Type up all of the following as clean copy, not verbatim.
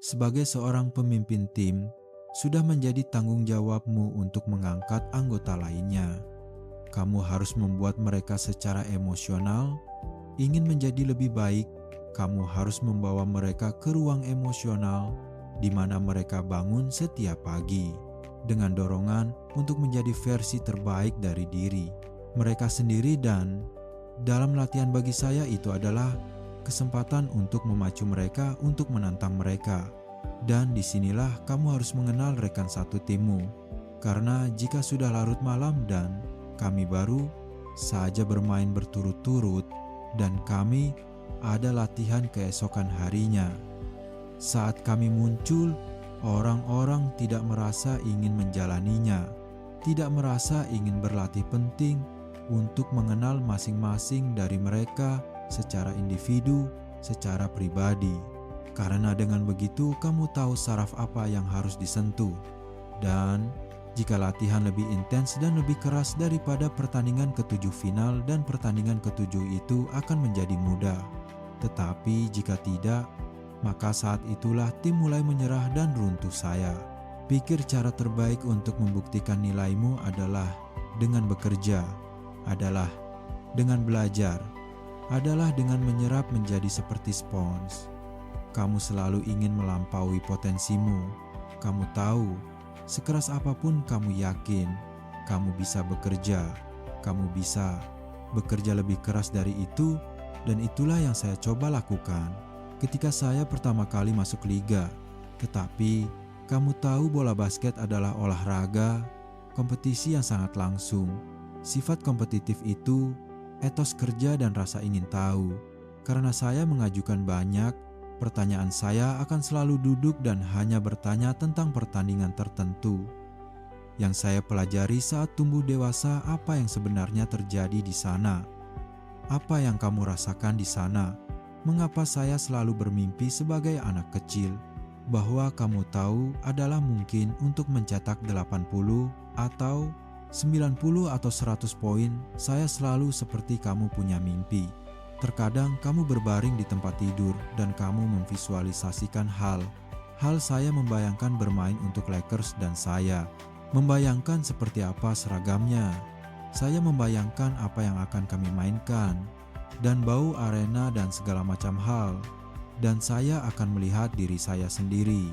Sebagai seorang pemimpin tim, sudah menjadi tanggung jawabmu untuk mengangkat anggota lainnya. Kamu harus membuat mereka secara emosional. Ingin menjadi lebih baik, kamu harus membawa mereka ke ruang emosional di mana mereka bangun setiap pagi dengan dorongan untuk menjadi versi terbaik dari diri mereka sendiri. Dan dalam latihan bagi saya itu adalah kesempatan untuk memacu mereka untuk menantang mereka. Dan disinilah kamu harus mengenal rekan satu timmu. Karena jika sudah larut malam dan kami baru saja bermain berturut-turut dan kami ada latihan keesokan harinya, saat kami muncul, orang-orang tidak merasa ingin menjalaninya, tidak merasa ingin berlatih penting untuk mengenal masing-masing dari mereka secara individu, secara pribadi. Karena dengan begitu kamu tahu saraf apa yang harus disentuh. Dan jika latihan lebih intens dan lebih keras daripada pertandingan ketujuh final, dan pertandingan ketujuh itu akan menjadi mudah. Tetapi jika tidak, maka saat itulah tim mulai menyerah dan runtuh saya. Pikir cara terbaik untuk membuktikan nilaimu adalah dengan bekerja, adalah dengan belajar, adalah dengan menyerap menjadi seperti spons. Kamu selalu ingin melampaui potensimu. Kamu tahu, sekeras apapun kamu yakin, kamu bisa bekerja. Kamu bisa bekerja lebih keras dari itu, dan itulah yang saya coba lakukan ketika saya pertama kali masuk liga. Tetapi, kamu tahu bola basket adalah olahraga, kompetisi yang sangat langsung. Sifat kompetitif itu, etos kerja dan rasa ingin tahu. Karena saya mengajukan banyak pertanyaan, saya akan selalu duduk dan hanya bertanya tentang pertandingan tertentu. Yang saya pelajari saat tumbuh dewasa, apa yang sebenarnya terjadi di sana. Apa yang kamu rasakan di sana? Mengapa saya selalu bermimpi sebagai anak kecil bahwa kamu tahu adalah mungkin untuk mencetak 80 atau 90 atau 100 poin. Saya selalu seperti kamu punya mimpi. Terkadang kamu berbaring di tempat tidur dan kamu memvisualisasikan hal saya membayangkan bermain untuk Lakers dan saya membayangkan seperti apa seragamnya. Saya membayangkan apa yang akan kami mainkan dan bau arena dan segala macam hal. Dan saya akan melihat diri saya sendiri.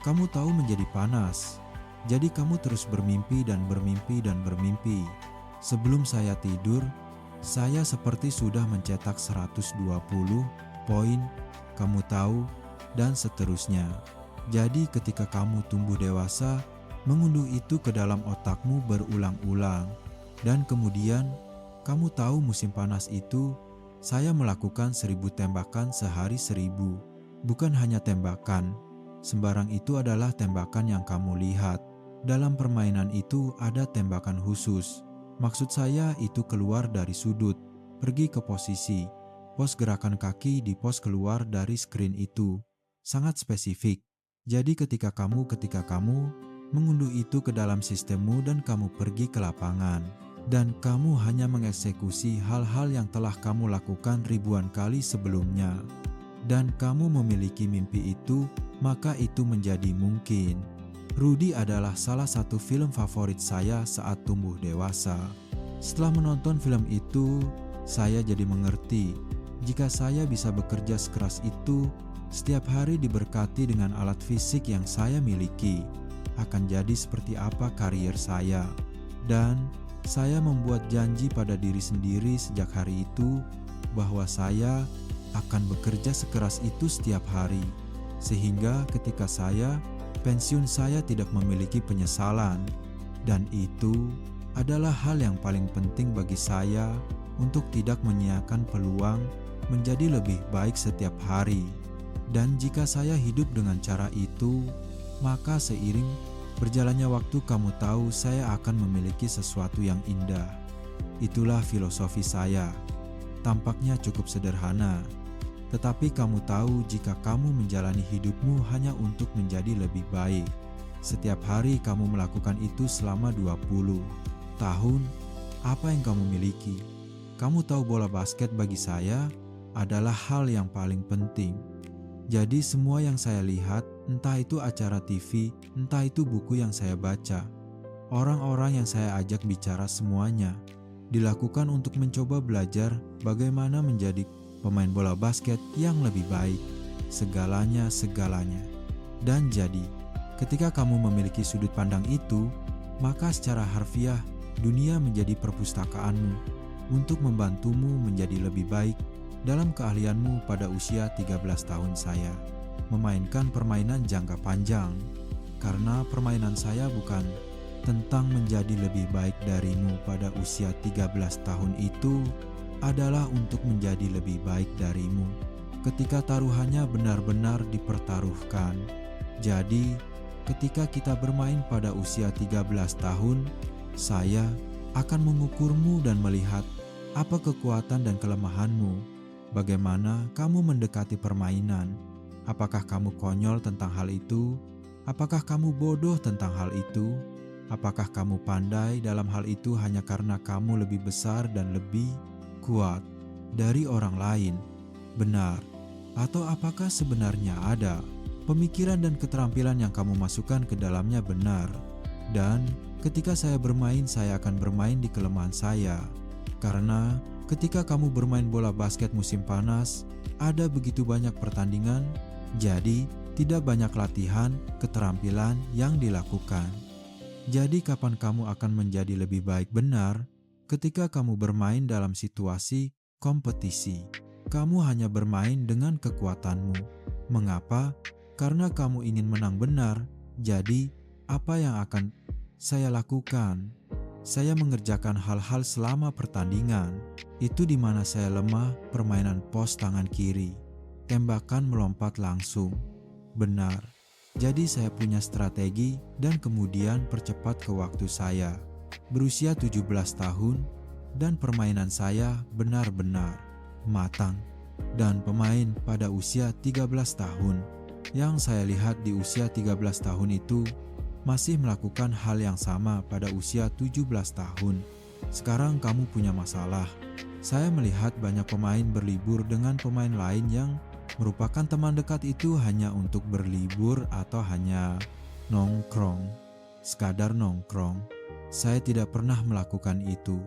Kamu tahu menjadi panas. Jadi kamu terus bermimpi dan bermimpi dan bermimpi. Sebelum saya tidur, saya seperti sudah mencetak 120 poin, kamu tahu, dan seterusnya. Jadi ketika kamu tumbuh dewasa, mengunduh itu ke dalam otakmu berulang-ulang. Dan kemudian, kamu tahu musim panas itu, saya melakukan 1000 tembakan sehari 1000. Bukan hanya tembakan, sembarang itu adalah tembakan yang kamu lihat. Dalam permainan itu ada tembakan khusus. Maksud saya itu keluar dari sudut, pergi ke posisi, pos gerakan kaki di pos keluar dari screen itu. Sangat spesifik. Jadi ketika kamu mengunduh itu ke dalam sistemmu dan kamu pergi ke lapangan, dan kamu hanya mengeksekusi hal-hal yang telah kamu lakukan ribuan kali sebelumnya, dan kamu memiliki mimpi itu, maka itu menjadi mungkin. Rudy adalah salah satu film favorit saya saat tumbuh dewasa. Setelah menonton film itu, saya jadi mengerti jika saya bisa bekerja sekeras itu, setiap hari diberkati dengan alat fisik yang saya miliki, akan jadi seperti apa karier saya. Dan saya membuat janji pada diri sendiri sejak hari itu bahwa saya akan bekerja sekeras itu setiap hari, sehingga ketika saya pensiun saya tidak memiliki penyesalan. Dan itu adalah hal yang paling penting bagi saya untuk tidak menyia-nyiakan peluang menjadi lebih baik setiap hari. Dan jika saya hidup dengan cara itu, maka seiring berjalannya waktu kamu tahu saya akan memiliki sesuatu yang indah. Itulah filosofi saya. Tampaknya cukup sederhana. Tetapi kamu tahu jika kamu menjalani hidupmu hanya untuk menjadi lebih baik. Setiap hari kamu melakukan itu selama 20 tahun, apa yang kamu miliki? Kamu tahu bola basket bagi saya adalah hal yang paling penting. Jadi semua yang saya lihat, entah itu acara TV, entah itu buku yang saya baca, orang-orang yang saya ajak bicara semuanya dilakukan untuk mencoba belajar bagaimana menjadi pemain bola basket yang lebih baik. Segalanya. Dan jadi, ketika kamu memiliki sudut pandang itu, maka secara harfiah dunia menjadi perpustakaanmu untuk membantumu menjadi lebih baik dalam keahlianmu. Pada usia 13 tahun saya memainkan permainan jangka panjang, karena permainan saya bukan tentang menjadi lebih baik darimu. Pada usia 13 tahun itu adalah untuk menjadi lebih baik darimu ketika taruhannya benar-benar dipertaruhkan. Jadi, ketika kita bermain pada usia 13 tahun, saya akan mengukurmu dan melihat apa kekuatan dan kelemahanmu. Bagaimana kamu mendekati permainan? Apakah kamu konyol tentang hal itu? Apakah kamu bodoh tentang hal itu? Apakah kamu pandai dalam hal itu hanya karena kamu lebih besar dan lebih kuat dari orang lain? Benar. Atau apakah sebenarnya ada pemikiran dan keterampilan yang kamu masukkan ke dalamnya benar? Dan ketika saya bermain, saya akan bermain di kelemahan saya. Karena ketika kamu bermain bola basket musim panas, ada begitu banyak pertandingan, jadi tidak banyak latihan keterampilan yang dilakukan. Jadi kapan kamu akan menjadi lebih baik? Benar, ketika kamu bermain dalam situasi kompetisi. Kamu hanya bermain dengan kekuatanmu. Mengapa? Karena kamu ingin menang. Benar. Jadi, apa yang akan saya lakukan? Saya mengerjakan hal-hal selama pertandingan. Itu di mana saya lemah, permainan pos tangan kiri. Tembakan melompat langsung. Benar. Jadi saya punya strategi dan kemudian percepat ke waktu saya. Berusia 17 tahun dan permainan saya benar-benar matang. Dan pemain pada usia 13 tahun yang saya lihat di usia 13 tahun itu masih melakukan hal yang sama pada usia 17 tahun. Sekarang kamu punya masalah. Saya melihat banyak pemain berlibur dengan pemain lain yang merupakan teman dekat itu hanya untuk berlibur atau hanya nongkrong, sekadar nongkrong. Saya tidak pernah melakukan itu.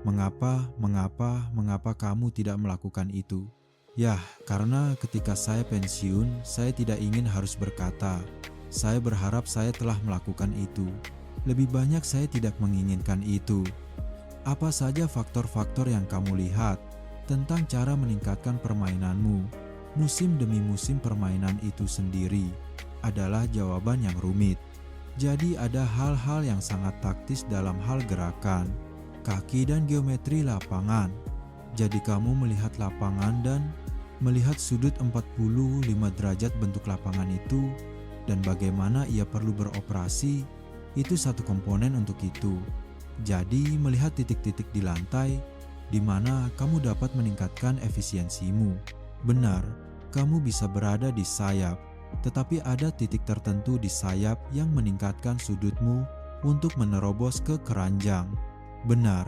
Mengapa kamu tidak melakukan itu? Yah, karena ketika saya pensiun, saya tidak ingin harus berkata, saya berharap saya telah melakukan itu. Lebih banyak saya tidak menginginkan itu. Apa saja faktor-faktor yang kamu lihat tentang cara meningkatkan permainanmu? Musim demi musim permainan itu sendiri adalah jawaban yang rumit. Jadi ada hal-hal yang sangat taktis dalam hal gerakan, kaki dan geometri lapangan. Jadi kamu melihat lapangan dan melihat sudut 45 derajat bentuk lapangan itu dan bagaimana ia perlu beroperasi, itu satu komponen untuk itu. Jadi melihat titik-titik di lantai di mana kamu dapat meningkatkan efisiensimu. Benar, kamu bisa berada di sayap, tetapi ada titik tertentu di sayap yang meningkatkan sudutmu untuk menerobos ke keranjang. Benar,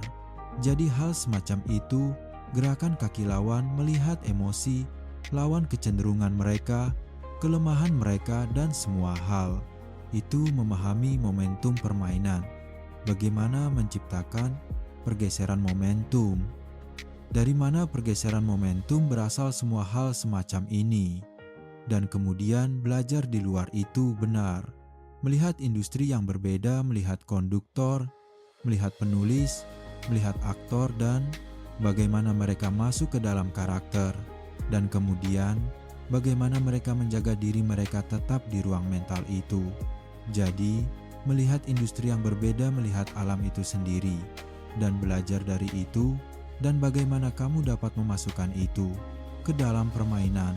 jadi hal semacam itu, gerakan kaki lawan melihat emosi, lawan kecenderungan mereka, kelemahan mereka dan semua hal. Itu memahami momentum permainan. Bagaimana menciptakan pergeseran momentum. Dari mana pergeseran momentum berasal semua hal semacam ini. Dan kemudian belajar di luar itu benar. Melihat industri yang berbeda, melihat konduktor, melihat penulis, melihat aktor dan bagaimana mereka masuk ke dalam karakter. Dan kemudian bagaimana mereka menjaga diri mereka tetap di ruang mental itu. Jadi, melihat industri yang berbeda, melihat alam itu sendiri, dan belajar dari itu, dan bagaimana kamu dapat memasukkan itu ke dalam permainan.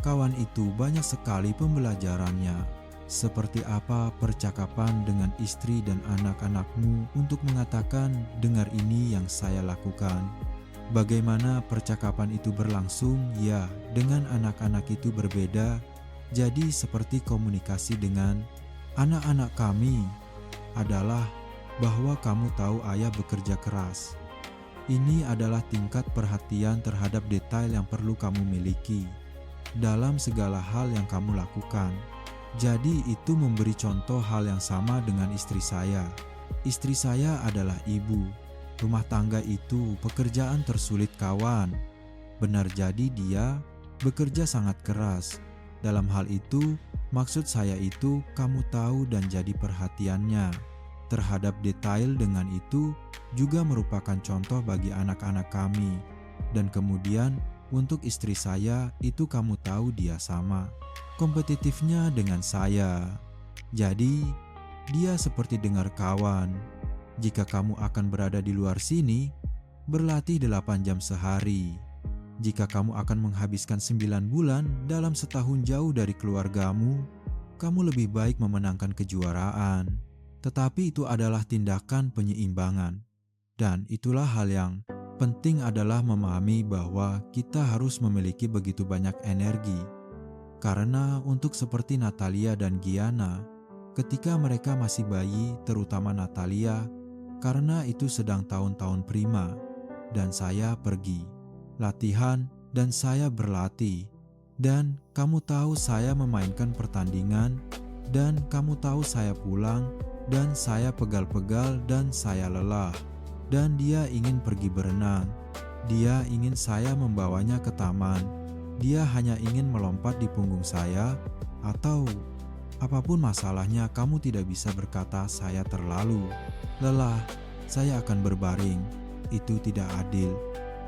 Kawan itu banyak sekali pembelajarannya, seperti apa percakapan dengan istri dan anak-anakmu untuk mengatakan, dengar ini yang saya lakukan. Bagaimana percakapan itu berlangsung, ya dengan anak-anak itu berbeda, jadi seperti komunikasi dengan anak-anak kami adalah bahwa kamu tahu ayah bekerja keras. Ini adalah tingkat perhatian terhadap detail yang perlu kamu miliki. dalam segala hal yang kamu lakukan. Jadi itu memberi contoh hal yang sama dengan istri saya. Istri saya adalah ibu. Rumah tangga itu pekerjaan tersulit kawan. Benar, jadi dia bekerja sangat keras. Dalam hal itu, maksud saya itu kamu tahu dan jadi perhatiannya terhadap detail. Dengan itu juga merupakan contoh bagi anak-anak kami. Dan kemudian untuk istri saya itu kamu tahu dia sama kompetitifnya dengan saya. Jadi dia seperti dengar kawan. Jika kamu akan berada di luar sini, berlatih 8 jam sehari. Jika kamu akan menghabiskan 9 bulan dalam setahun jauh dari keluargamu, kamu lebih baik memenangkan kejuaraan. Tetapi itu adalah tindakan penyeimbangan. Dan itulah hal yang penting adalah memahami bahwa kita harus memiliki begitu banyak energi. Karena untuk seperti Natalia dan Gianna, ketika mereka masih bayi, terutama Natalia, karena itu sedang tahun-tahun prima, dan saya pergi latihan dan saya berlatih. Dan kamu tahu saya memainkan pertandingan, dan kamu tahu saya pulang, dan saya pegal-pegal dan saya lelah. Dan dia ingin pergi berenang. Dia ingin saya membawanya ke taman. Dia hanya ingin melompat di punggung saya, atau apapun masalahnya, kamu tidak bisa berkata saya terlalu lelah, saya akan berbaring. Itu tidak adil.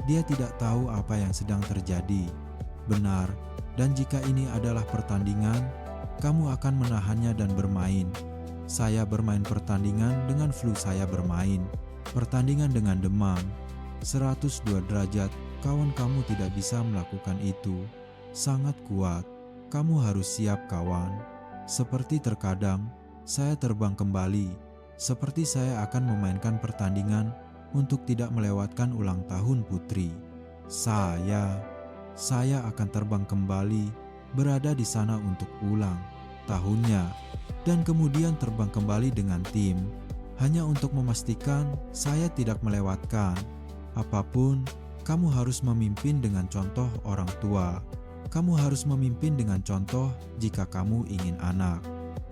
Dia tidak tahu apa yang sedang terjadi. Benar, dan jika ini adalah pertandingan, kamu akan menahannya dan bermain. Saya bermain pertandingan dengan flu, saya bermain pertandingan dengan demam 102 derajat. Kawan, kamu tidak bisa melakukan itu. Sangat kuat. Kamu harus siap kawan. Seperti terkadang saya terbang kembali. Seperti saya akan memainkan pertandingan untuk tidak melewatkan ulang tahun putri. Saya akan terbang kembali, berada di sana untuk ulang tahunnya. Dan kemudian terbang kembali dengan tim. Hanya untuk memastikan saya tidak melewatkan apapun. Kamu harus memimpin dengan contoh orang tua. Kamu harus memimpin dengan contoh jika kamu ingin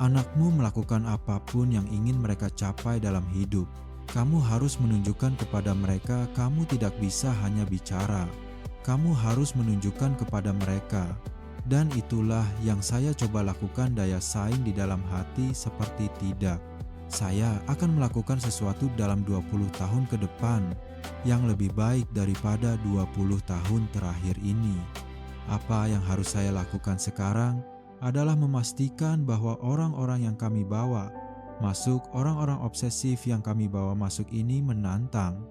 anakmu melakukan apapun yang ingin mereka capai dalam hidup. Kamu harus menunjukkan kepada mereka kamu tidak bisa hanya bicara. Kamu harus menunjukkan kepada mereka. Dan itulah yang saya coba lakukan, daya saing di dalam hati seperti tidak. Saya akan melakukan sesuatu dalam 20 tahun ke depan yang lebih baik daripada 20 tahun terakhir ini. Apa yang harus saya lakukan sekarang adalah memastikan bahwa orang-orang yang kami bawa masuk, orang-orang obsesif yang kami bawa masuk ini menantang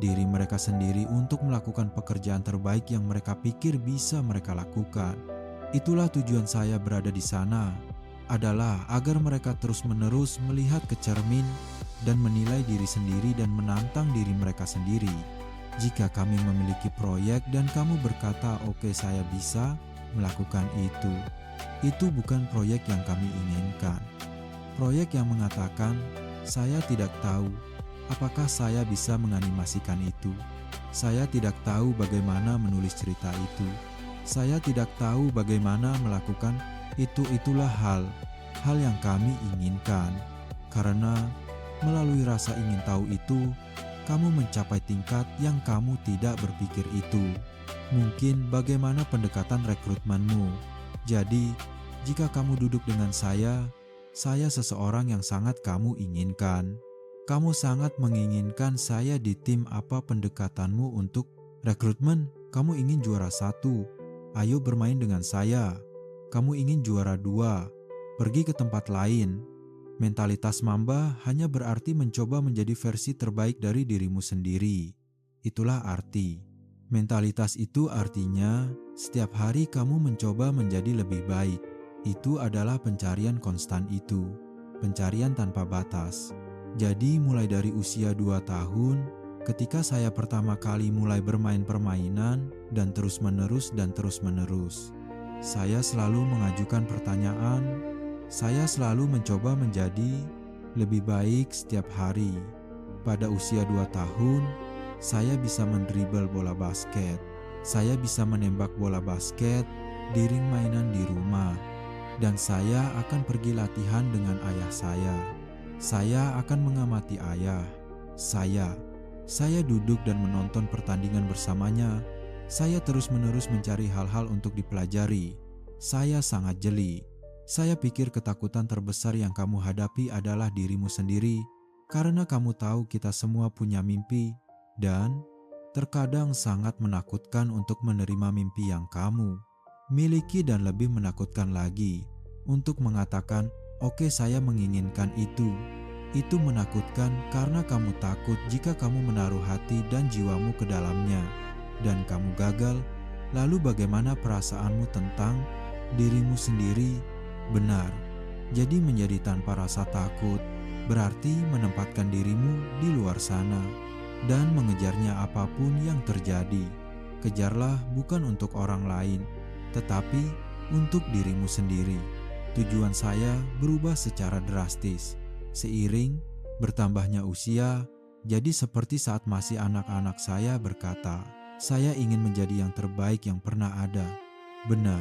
diri mereka sendiri untuk melakukan pekerjaan terbaik yang mereka pikir bisa mereka lakukan. Itulah tujuan saya berada di sana, adalah agar mereka terus-menerus melihat ke cermin dan menilai diri sendiri dan menantang diri mereka sendiri. Jika kami memiliki proyek dan kamu berkata, "Oke, saya bisa melakukan itu bukan proyek yang kami inginkan. Proyek yang mengatakan, "Saya tidak tahu apakah saya bisa menganimasikan itu. Saya tidak tahu bagaimana menulis cerita itu. Saya tidak tahu bagaimana melakukan itulah hal yang kami inginkan." Karena melalui rasa ingin tahu itu, kamu mencapai tingkat yang kamu tidak berpikir itu. Mungkin bagaimana pendekatan rekrutmenmu. Jadi, jika kamu duduk dengan saya seseorang yang sangat kamu inginkan. Kamu sangat menginginkan saya di tim. Apa pendekatanmu untuk rekrutmen? Kamu ingin juara 1. Ayo bermain dengan saya. Kamu ingin juara 2. Pergi ke tempat lain. Mentalitas mamba hanya berarti mencoba menjadi versi terbaik dari dirimu sendiri. Itulah arti. Mentalitas itu artinya setiap hari kamu mencoba menjadi lebih baik. Itu adalah pencarian konstan itu. Pencarian tanpa batas. Jadi mulai dari usia 2 tahun, ketika saya pertama kali mulai bermain permainan dan terus-menerus. Saya selalu mengajukan pertanyaan. Saya selalu mencoba menjadi lebih baik setiap hari. Pada usia 2 tahun, saya bisa mendribel bola basket. Saya bisa menembak bola basket di ring mainan di rumah, dan saya akan pergi latihan dengan ayah saya. Saya akan mengamati ayah. Saya duduk dan menonton pertandingan bersamanya. Saya terus-menerus mencari hal-hal untuk dipelajari. Saya sangat jeli. Saya pikir ketakutan terbesar yang kamu hadapi adalah dirimu sendiri, karena kamu tahu kita semua punya mimpi, dan terkadang sangat menakutkan untuk menerima mimpi yang kamu miliki, dan lebih menakutkan lagi untuk mengatakan, "Oke, saya menginginkan itu." Itu menakutkan karena kamu takut jika kamu menaruh hati dan jiwamu ke dalamnya dan kamu gagal. Lalu bagaimana perasaanmu tentang dirimu sendiri? Benar, jadi menjadi tanpa rasa takut berarti menempatkan dirimu di luar sana dan mengejarnya apapun yang terjadi. Kejarlah bukan untuk orang lain, tetapi untuk dirimu sendiri. Tujuan saya berubah secara drastis seiring bertambahnya usia, jadi seperti saat masih anak-anak saya berkata, "Saya ingin menjadi yang terbaik yang pernah ada." Benar,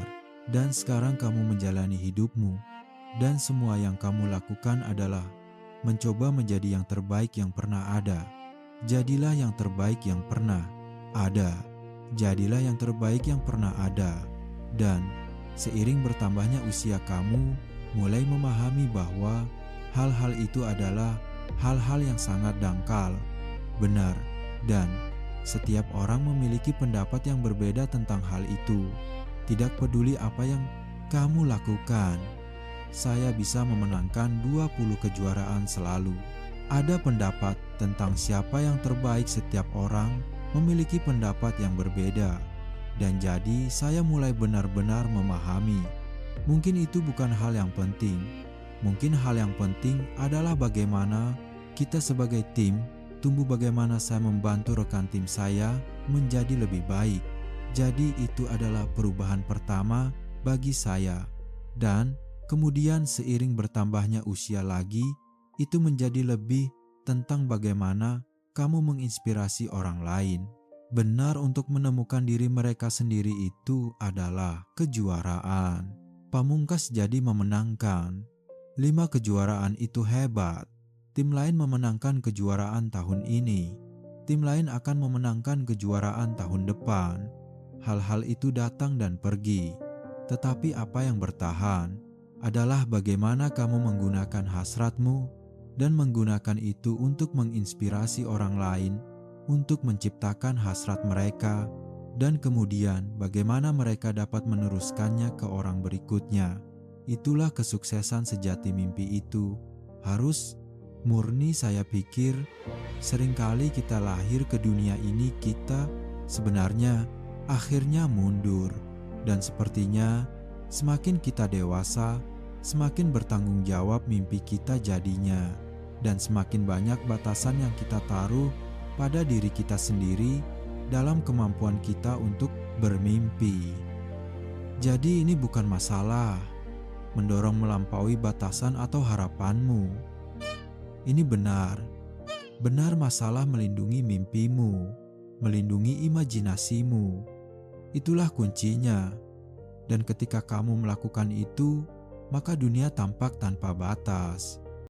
dan sekarang kamu menjalani hidupmu, dan semua yang kamu lakukan adalah mencoba menjadi yang terbaik yang pernah ada. Jadilah yang terbaik yang pernah ada. Jadilah yang terbaik yang pernah ada. Dan seiring bertambahnya usia kamu mulai memahami bahwa hal-hal itu adalah hal-hal yang sangat dangkal. Benar, dan setiap orang memiliki pendapat yang berbeda tentang hal itu. Tidak peduli apa yang kamu lakukan, saya bisa memenangkan 20 kejuaraan selalu. Ada pendapat tentang siapa yang terbaik, setiap orang memiliki pendapat yang berbeda. Dan jadi saya mulai benar-benar memahami. Mungkin itu bukan hal yang penting. Mungkin hal yang penting adalah bagaimana kita sebagai tim tumbuh, bagaimana saya membantu rekan tim saya menjadi lebih baik. Jadi itu adalah perubahan pertama bagi saya. Dan kemudian seiring bertambahnya usia lagi, itu menjadi lebih tentang bagaimana kamu menginspirasi orang lain. Benar, untuk menemukan diri mereka sendiri itu adalah kejuaraan. Pamungkas jadi memenangkan 5 kejuaraan itu hebat. Tim lain memenangkan kejuaraan tahun ini. Tim lain akan memenangkan kejuaraan tahun depan. Hal-hal itu datang dan pergi. Tetapi apa yang bertahan adalah bagaimana kamu menggunakan hasratmu dan menggunakan itu untuk menginspirasi orang lain untuk menciptakan hasrat mereka, dan kemudian bagaimana mereka dapat meneruskannya ke orang berikutnya. Itulah kesuksesan sejati. Mimpi itu harus murni. Saya pikir seringkali kita lahir ke dunia ini, kita sebenarnya akhirnya mundur. Dan sepertinya semakin kita dewasa, semakin bertanggung jawab mimpi kita jadinya. Dan semakin banyak batasan yang kita taruh pada diri kita sendiri dalam kemampuan kita untuk bermimpi. Jadi ini bukan masalah mendorong melampaui batasan atau harapanmu. Ini benar masalah melindungi mimpimu, melindungi imajinasimu. Itulah kuncinya. Dan ketika kamu melakukan itu, maka dunia tampak tanpa batas.